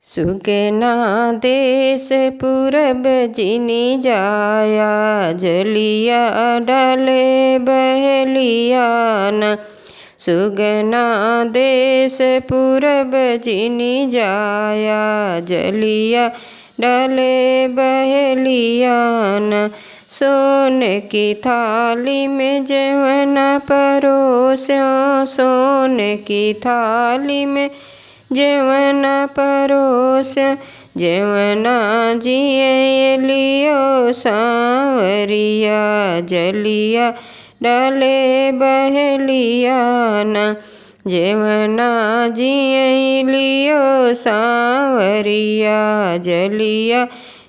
सुगना देश पूरब जिनी जाया, जलिया डाले बहलिया न। सुगना देश पूरब जिनी जाया, जलिया डाले बहलिया न। सोन की थाली में जवना परोस्यों, सोन की थाली में जवना परोस्यों, जवना जिए लियो सांवरिया, जलिया डाले बहलिया न। जवना जिए लियो सांवरिया, जलिया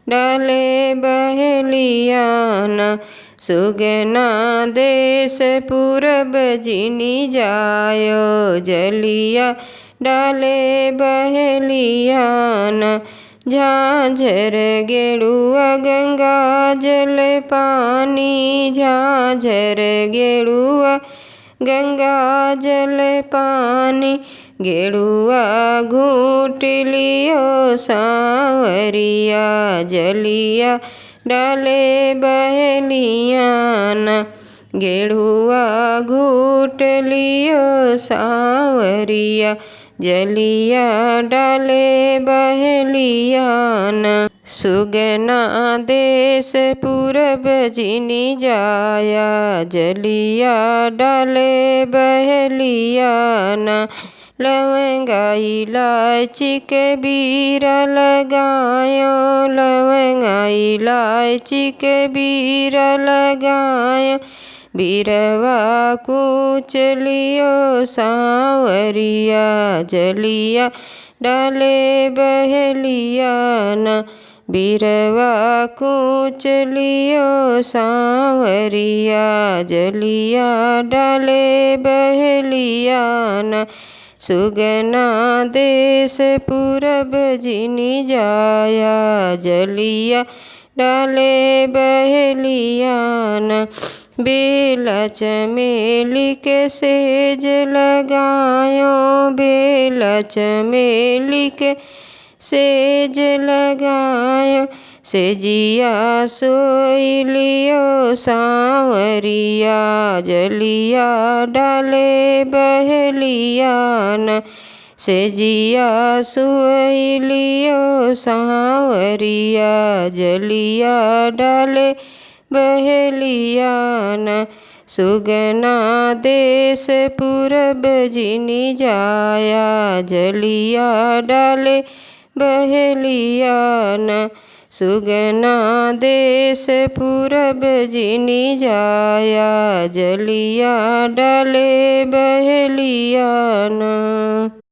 डाले बहलिया न। सुगना देश पूरब जिनी जायो, जलिया डाले बहलिया न। झांझर गेड़ुआ गंगा जल पानी, झांझर गेड़ुआ गंगा जल पानी। गेड़ुआ घूट लियो सांवरिया, जलिया डाले बहलिया न। गेड़ुआ घूट लियो सांवरिया, जलिया डाले बहलिया न। सुगना देश पूरब जिनी जाया, जलिया डाले बहलिया न। लवंगा इलायची के बीरा लगायो, लवंगा इलायची के बीरा लगायो। बीरवा कूच लियो सांवरिया, जलिया डाले बहलिया न। बीरवा कूच लियो सांवरिया, जलिया डाले बहलिया न। सुगना देश पूरब जिनी जाया, जलिया डाले बहलिया न। बेला चमेली के सेज लगायो, बेला चमेली के सेज लगायो। सेजिया सोई लियो सांवरिया, जलिया डाले बहलिया न। सेजिया सोई लियो सांवरिया, जलिया डाले बहलिया न। सुगना देश पूरब जिनी जाया, जलिया डाले बहलिया न। सुगना देश पूरब जिनी जाया, जलिया डाले बहलिया न।